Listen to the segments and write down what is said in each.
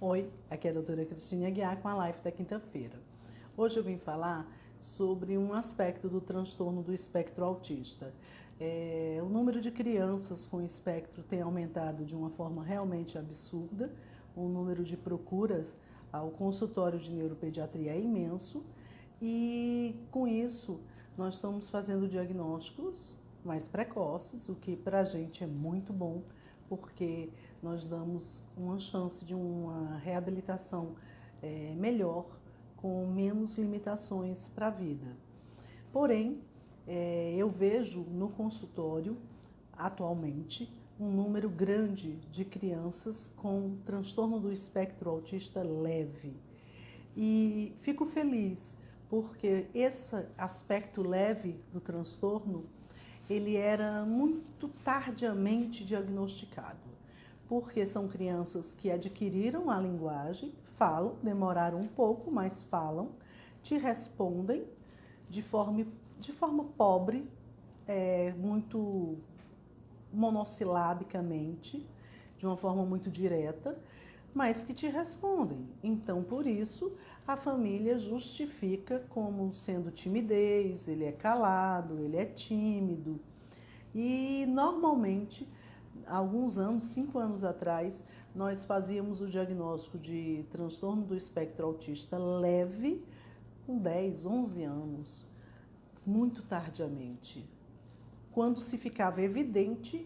Oi, aqui é a doutora Cristina Aguiar com a live da quinta-feira. Hoje eu vim falar sobre um aspecto do transtorno do espectro autista. O número de crianças com espectro tem aumentado de uma forma realmente absurda, o número de procuras ao consultório de neuropediatria é imenso e com isso nós estamos fazendo diagnósticos mais precoces, o que para a gente é muito bom, porque nós damos uma chance de uma reabilitação melhor, com menos limitações para a vida. Porém, eu vejo no consultório, atualmente, um número grande de crianças com transtorno do espectro autista leve. E fico feliz, porque esse aspecto leve do transtorno, ele era muito tardiamente diagnosticado, porque são crianças que adquiriram a linguagem, falam, demoraram um pouco, mas falam, te respondem de forma pobre, muito monossilabicamente, de uma forma muito direta, mas que te respondem. Então, por isso, a família justifica como sendo timidez, ele é calado, ele é tímido. E, normalmente, há alguns anos, 5 anos atrás, nós fazíamos o diagnóstico de transtorno do espectro autista leve com 10, 11 anos, muito tardiamente, quando se ficava evidente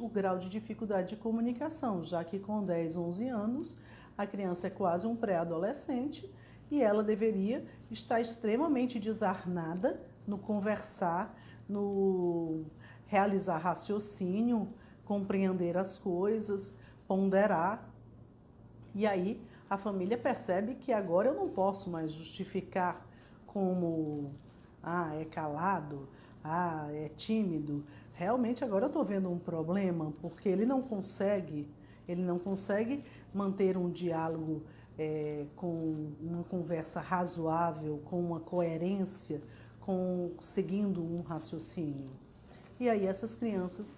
o grau de dificuldade de comunicação, já que com 10, 11 anos, a criança é quase um pré-adolescente e ela deveria estar extremamente desarnada no conversar, no realizar raciocínio, compreender as coisas, ponderar. E aí a família percebe que agora eu não posso mais justificar como é calado, é tímido. Realmente agora eu estou vendo um problema, porque ele não consegue manter um diálogo com uma conversa razoável, com uma coerência, seguindo um raciocínio. E aí essas crianças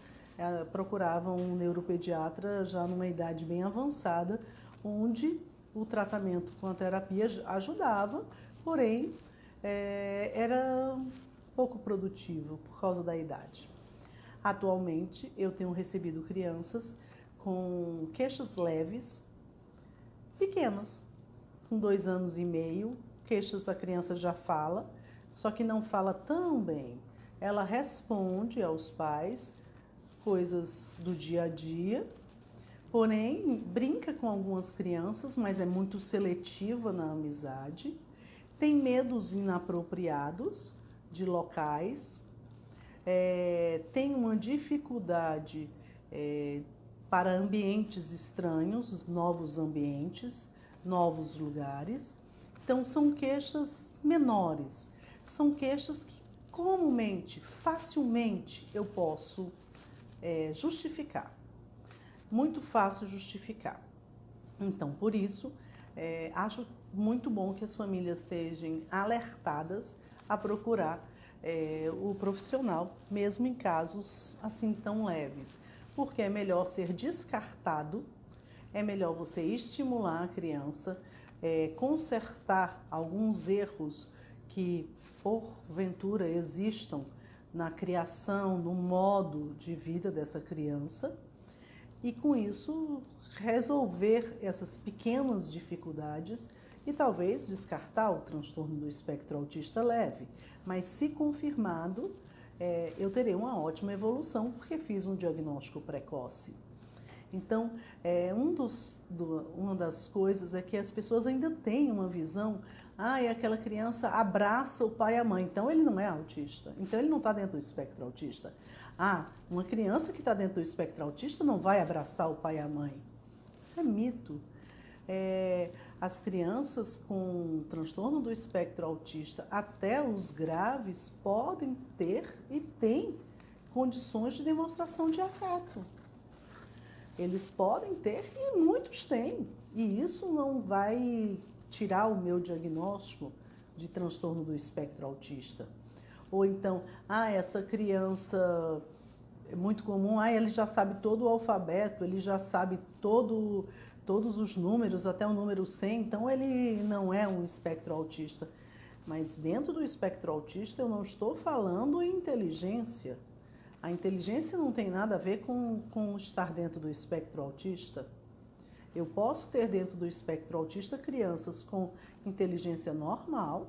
procuravam um neuropediatra já numa idade bem avançada, onde o tratamento com a terapia ajudava, porém era pouco produtivo por causa da idade. Atualmente eu tenho recebido crianças com queixas leves, pequenas, com 2 anos e meio, queixas a criança já fala, só que não fala tão bem. Ela responde aos pais coisas do dia a dia, porém brinca com algumas crianças, mas é muito seletiva na amizade, tem medos inapropriados de locais, tem uma dificuldade para ambientes estranhos, novos ambientes, novos lugares. Então são queixas menores, são queixas que comumente, facilmente eu posso justificar. Muito fácil justificar. Então, por isso, acho muito bom que as famílias estejam alertadas a procurar o profissional, mesmo em casos assim tão leves, porque é melhor ser descartado, é melhor você estimular a criança, consertar alguns erros que porventura existam na criação, no modo de vida dessa criança, e com isso resolver essas pequenas dificuldades e talvez descartar o transtorno do espectro autista leve. Mas se confirmado, eu terei uma ótima evolução porque fiz um diagnóstico precoce. Então, uma das coisas é que as pessoas ainda têm uma visão, aquela criança abraça o pai e a mãe, então ele não é autista, então ele não está dentro do espectro autista. Uma criança que está dentro do espectro autista não vai abraçar o pai e a mãe. Isso é mito. As crianças com transtorno do espectro autista, até os graves, podem ter e têm condições de demonstração de afeto. Eles podem ter e muitos têm. E isso não vai tirar o meu diagnóstico de transtorno do espectro autista. Ou então, essa criança é muito comum, ele já sabe todo o alfabeto, ele já sabe todos os números, até o número 100, então ele não é um espectro autista. Mas dentro do espectro autista eu não estou falando em inteligência. A inteligência não tem nada a ver com estar dentro do espectro autista. Eu posso ter dentro do espectro autista crianças com inteligência normal,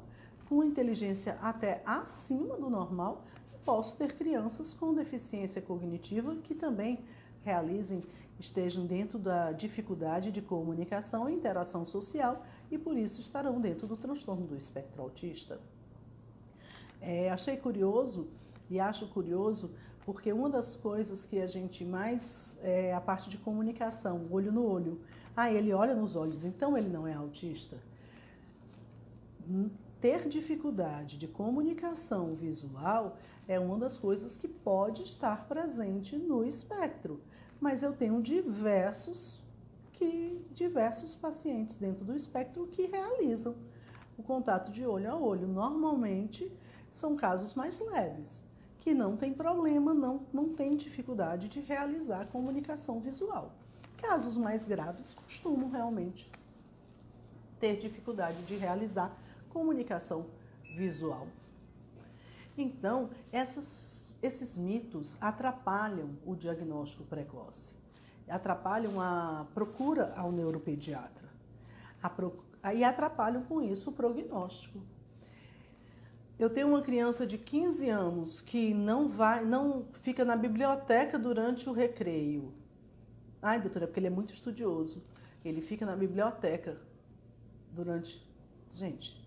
com inteligência até acima do normal, e posso ter crianças com deficiência cognitiva que também estejam dentro da dificuldade de comunicação e interação social e por isso estarão dentro do transtorno do espectro autista. Achei curioso e acho curioso porque uma das coisas que a gente mais, a parte de comunicação, olho no olho. Ele olha nos olhos, então ele não é autista? Ter dificuldade de comunicação visual é uma das coisas que pode estar presente no espectro. Mas eu tenho diversos pacientes dentro do espectro que realizam o contato de olho a olho. Normalmente são casos mais leves, que não tem problema, não tem dificuldade de realizar comunicação visual. Casos mais graves costumam realmente ter dificuldade de realizar comunicação visual. Então, esses mitos atrapalham o diagnóstico precoce, atrapalham a procura ao neuropediatra e atrapalham com isso o prognóstico. Eu tenho uma criança de 15 anos que não fica na biblioteca durante o recreio. Doutora, é porque ele é muito estudioso. Ele fica na biblioteca durante... Gente,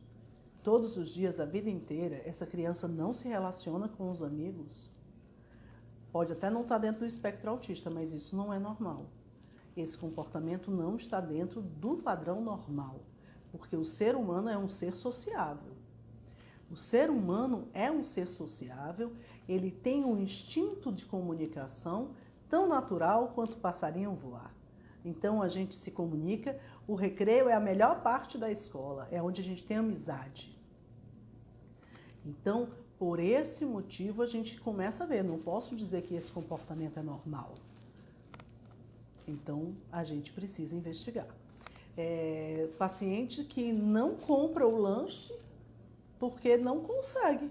todos os dias, a vida inteira, essa criança não se relaciona com os amigos. Pode até não estar dentro do espectro autista, mas isso não é normal. Esse comportamento não está dentro do padrão normal, porque o ser humano é um ser sociável. O ser humano é um ser sociável, ele tem um instinto de comunicação tão natural quanto o passarinho voar. Então a gente se comunica, o recreio é a melhor parte da escola, é onde a gente tem amizade. Então, por esse motivo a gente começa a ver, não posso dizer que esse comportamento é normal. Então a gente precisa investigar. Paciente que não compra o lanche porque não consegue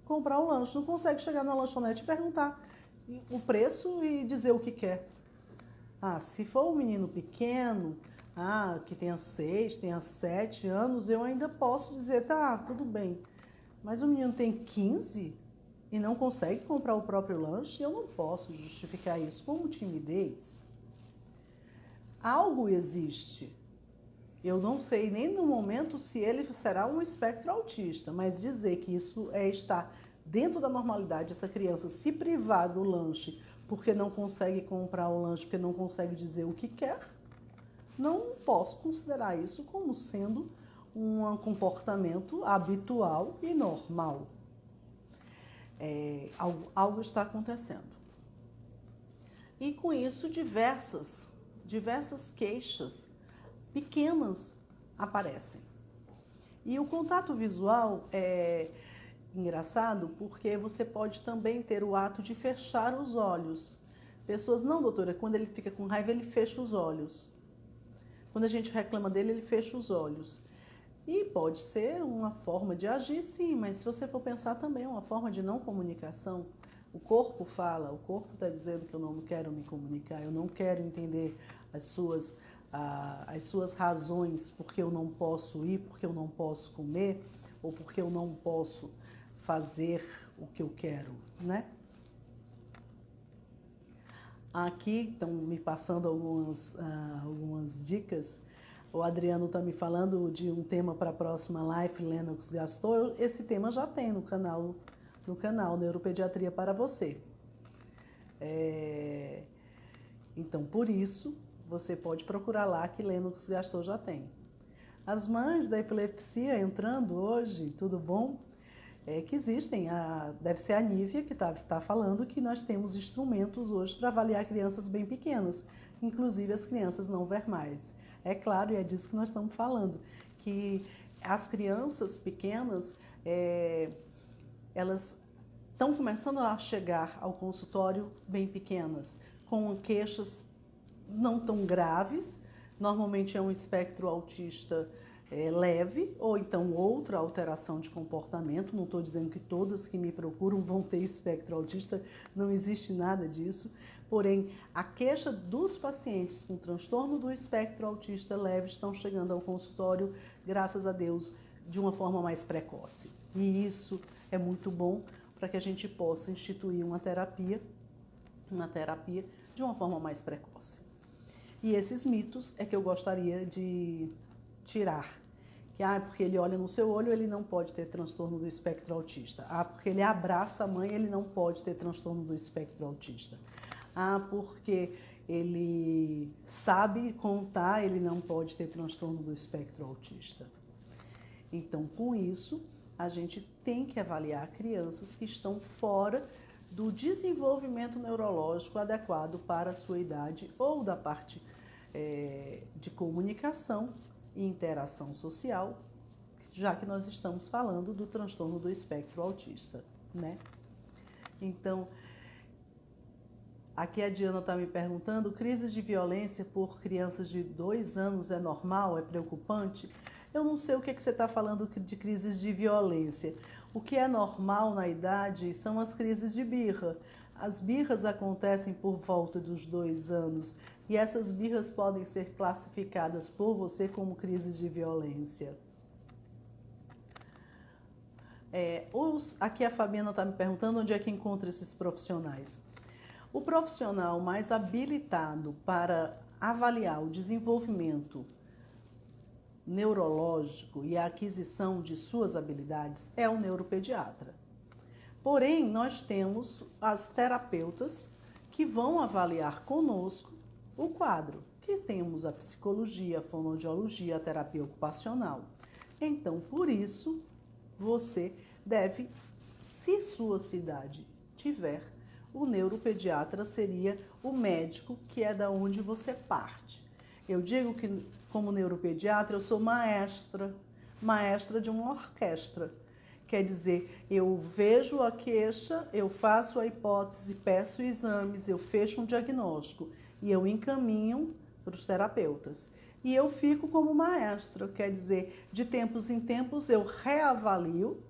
comprar o lanche, não consegue chegar na lanchonete e perguntar o preço e dizer o que quer. Se for um menino pequeno, que tenha 6, tenha 7 anos, eu ainda posso dizer, tá, tudo bem. Mas o menino tem 15 e não consegue comprar o próprio lanche, eu não posso justificar isso como timidez. Algo existe. Eu não sei nem no momento se ele será um espectro autista, mas dizer que isso está dentro da normalidade, essa criança se privar do lanche porque não consegue comprar o lanche, porque não consegue dizer o que quer, não posso considerar isso como sendo um comportamento habitual e normal. Algo está acontecendo. E com isso diversas queixas pequenas aparecem. E o contato visual é engraçado porque você pode também ter o ato de fechar os olhos. Pessoas, não, doutora, quando ele fica com raiva, ele fecha os olhos. Quando a gente reclama dele, ele fecha os olhos. E pode ser uma forma de agir, sim, mas se você for pensar também é uma forma de não comunicação. O corpo fala, o corpo está dizendo que eu não quero me comunicar, eu não quero entender as suas razões porque eu não posso ir, porque eu não posso comer, ou porque eu não posso fazer o que eu quero, né? Aqui estão me passando algumas dicas. O Adriano está me falando de um tema para a próxima live, Lennox Gastaut. Esse tema já tem no canal Neuropediatria para você. Então, por isso, você pode procurar lá que Lennox Gastaut já tem. As mães da epilepsia entrando hoje, tudo bom? Que existem, deve ser a Nívia que está falando que nós temos instrumentos hoje para avaliar crianças bem pequenas, inclusive as crianças não verbais. É claro, e é disso que nós estamos falando, que as crianças pequenas, elas estão começando a chegar ao consultório bem pequenas, com queixas não tão graves, Normalmente é um espectro autista leve, ou então outra alteração de comportamento. Não estou dizendo que todas que me procuram vão ter espectro autista, não existe nada disso. Porém, a queixa dos pacientes com transtorno do espectro autista leve estão chegando ao consultório, graças a Deus, de uma forma mais precoce. E isso é muito bom para que a gente possa instituir uma terapia de uma forma mais precoce. E esses mitos é que eu gostaria de tirar. Que, porque ele olha no seu olho, ele não pode ter transtorno do espectro autista. Porque ele abraça a mãe, ele não pode ter transtorno do espectro autista. Porque ele sabe contar, ele não pode ter transtorno do espectro autista. Então, com isso, a gente tem que avaliar crianças que estão fora do desenvolvimento neurológico adequado para a sua idade ou da parte de comunicação e interação social, já que nós estamos falando do transtorno do espectro autista, né? Então, aqui a Diana está me perguntando, crises de violência por crianças de 2 anos é normal, é preocupante? Eu não sei o que você está falando de crises de violência. O que é normal na idade são as crises de birra. As birras acontecem por volta dos 2 anos e essas birras podem ser classificadas por você como crises de violência. Aqui a Fabiana está me perguntando onde é que encontra esses profissionais. O profissional mais habilitado para avaliar o desenvolvimento neurológico e a aquisição de suas habilidades é o neuropediatra. Porém, nós temos as terapeutas que vão avaliar conosco o quadro, que temos a psicologia, a fonoaudiologia, a terapia ocupacional. Então, por isso, você deve, se sua cidade tiver, o neuropediatra seria o médico que é da onde você parte. Eu digo que, como neuropediatra, eu sou maestra de uma orquestra. Quer dizer, eu vejo a queixa, eu faço a hipótese, peço exames, eu fecho um diagnóstico e eu encaminho para os terapeutas. E eu fico como maestra, quer dizer, de tempos em tempos eu reavalio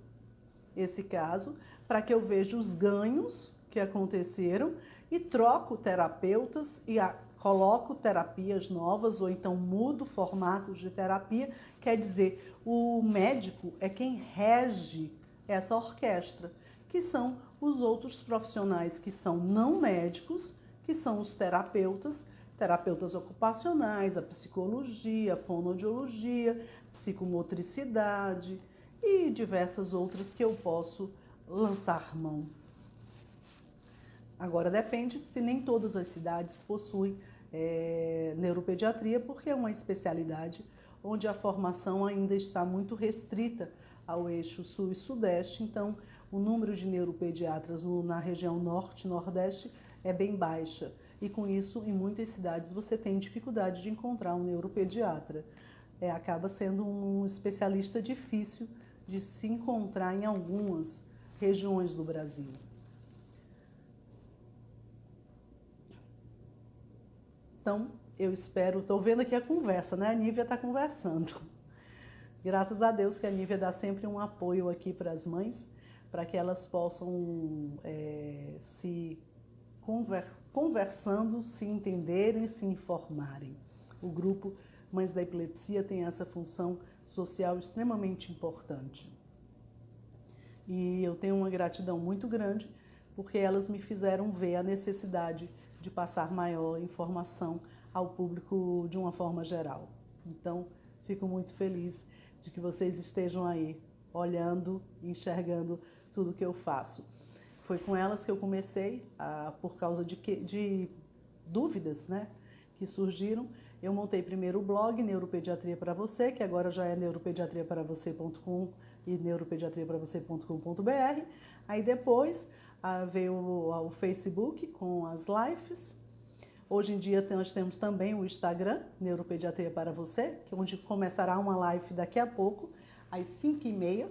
esse caso para que eu veja os ganhos que aconteceram e troco terapeutas e coloco terapias novas ou então mudo formatos de terapia. Quer dizer, o médico é quem rege essa orquestra, que são os outros profissionais que são não médicos, que são os terapeutas ocupacionais, a psicologia, a fonoaudiologia, psicomotricidade e diversas outras que eu posso lançar mão. Agora, depende se nem todas as cidades possuem neuropediatria, porque é uma especialidade onde a formação ainda está muito restrita ao eixo sul e sudeste, então o número de neuropediatras na região norte e nordeste é bem baixa. E com isso, em muitas cidades, você tem dificuldade de encontrar um neuropediatra. Acaba sendo um especialista difícil de se encontrar em algumas regiões do Brasil. Então, eu espero, estou vendo aqui a conversa, né? A Nívia está conversando. Graças a Deus que a Nívia dá sempre um apoio aqui para as mães, para que elas possam se conversando, se entenderem, se informarem. O grupo Mães da Epilepsia tem essa função social extremamente importante. E eu tenho uma gratidão muito grande, porque elas me fizeram ver a necessidade de passar maior informação ao público de uma forma geral. Então, fico muito feliz de que vocês estejam aí, olhando e enxergando tudo que eu faço. Foi com elas que eu comecei, por causa de dúvidas, né, que surgiram. Eu montei primeiro o blog Neuropediatria para Você, que agora já é neuropediatriaparavocê.com e neuropediatriaparavocê.com.br. Aí depois veio o Facebook com as lives. Hoje em dia nós temos também o Instagram, Neuropediatria para Você, que é onde começará uma live daqui a pouco, às 5h30.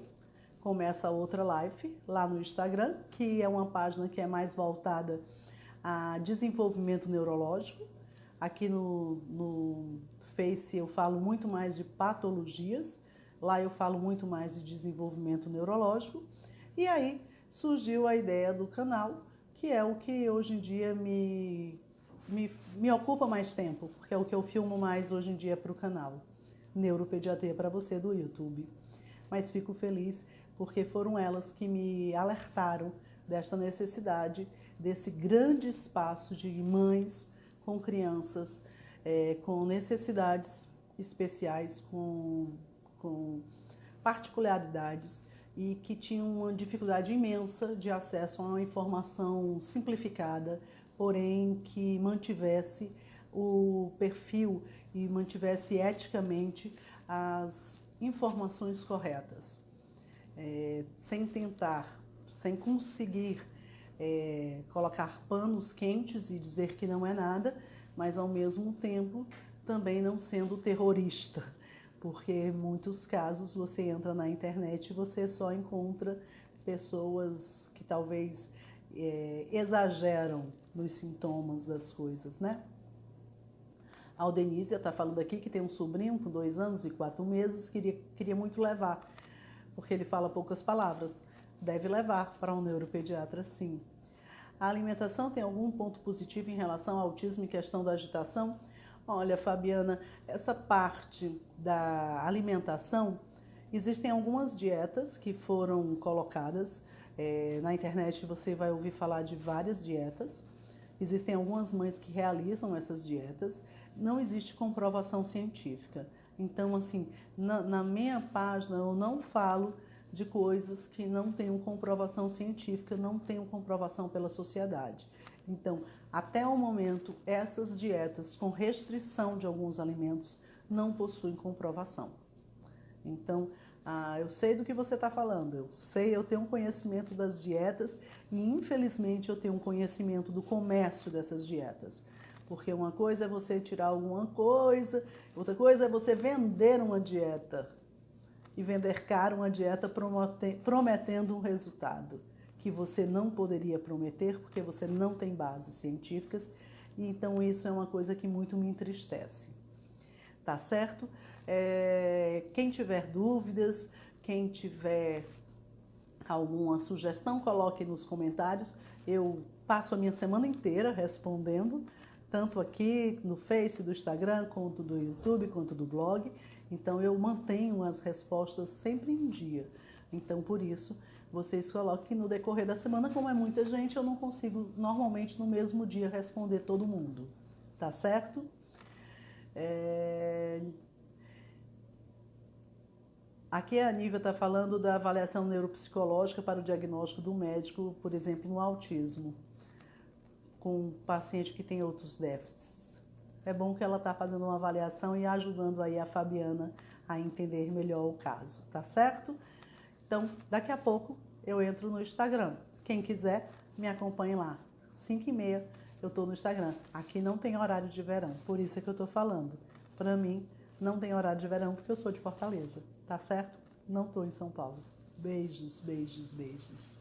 Começa outra live lá no Instagram, que é uma página que é mais voltada a desenvolvimento neurológico. Aqui no Face eu falo muito mais de patologias, lá eu falo muito mais de desenvolvimento neurológico. E aí surgiu a ideia do canal, que é o que hoje em dia me ocupa mais tempo, porque é o que eu filmo mais hoje em dia para o canal Neuropediatria para você do YouTube. Mas fico feliz porque foram elas que me alertaram desta necessidade, desse grande espaço de mães com crianças com necessidades especiais, com particularidades e que tinham uma dificuldade imensa de acesso a uma informação simplificada, porém que mantivesse o perfil e mantivesse eticamente as informações corretas, sem conseguir colocar panos quentes e dizer que não é nada, mas ao mesmo tempo também não sendo terrorista, porque em muitos casos você entra na internet e você só encontra pessoas que talvez exageram nos sintomas das coisas, né? A Aldenísia está falando aqui que tem um sobrinho com 2 anos e 4 meses, queria muito levar, porque ele fala poucas palavras. Deve levar para um neuropediatra, sim. A alimentação tem algum ponto positivo em relação ao autismo e questão da agitação? Olha, Fabiana, essa parte da alimentação, existem algumas dietas que foram colocadas. Na internet você vai ouvir falar de várias dietas. Existem algumas mães que realizam essas dietas. Não existe comprovação científica. Então, assim, na minha página eu não falo de coisas que não tenham comprovação científica, não tenham comprovação pela sociedade. Então, até o momento, essas dietas com restrição de alguns alimentos não possuem comprovação. Então, eu sei do que você está falando, eu tenho um conhecimento das dietas e, infelizmente, eu tenho um conhecimento do comércio dessas dietas. Porque uma coisa é você tirar alguma coisa, outra coisa é você vender uma dieta. E vender caro uma dieta prometendo um resultado que você não poderia prometer porque você não tem bases científicas. E então isso é uma coisa que muito me entristece. Tá certo? Quem tiver dúvidas, quem tiver alguma sugestão, coloque nos comentários. Eu passo a minha semana inteira respondendo, tanto aqui no Face, do Instagram, quanto do YouTube, quanto do blog. Então, eu mantenho as respostas sempre em dia. Então, por isso, vocês coloquem que no decorrer da semana, como é muita gente, eu não consigo, normalmente, no mesmo dia, responder todo mundo. Tá certo? Aqui a Nívia está falando da avaliação neuropsicológica para o diagnóstico do médico, por exemplo, no autismo, com um paciente que tem outros déficits. É bom que ela está fazendo uma avaliação e ajudando aí a Fabiana a entender melhor o caso, tá certo? Então, daqui a pouco eu entro no Instagram. Quem quiser, me acompanhe lá. 5h30 eu estou no Instagram. Aqui não tem horário de verão, por isso é que eu estou falando. Para mim, não tem horário de verão porque eu sou de Fortaleza, tá certo? Não estou em São Paulo. Beijos, beijos, beijos.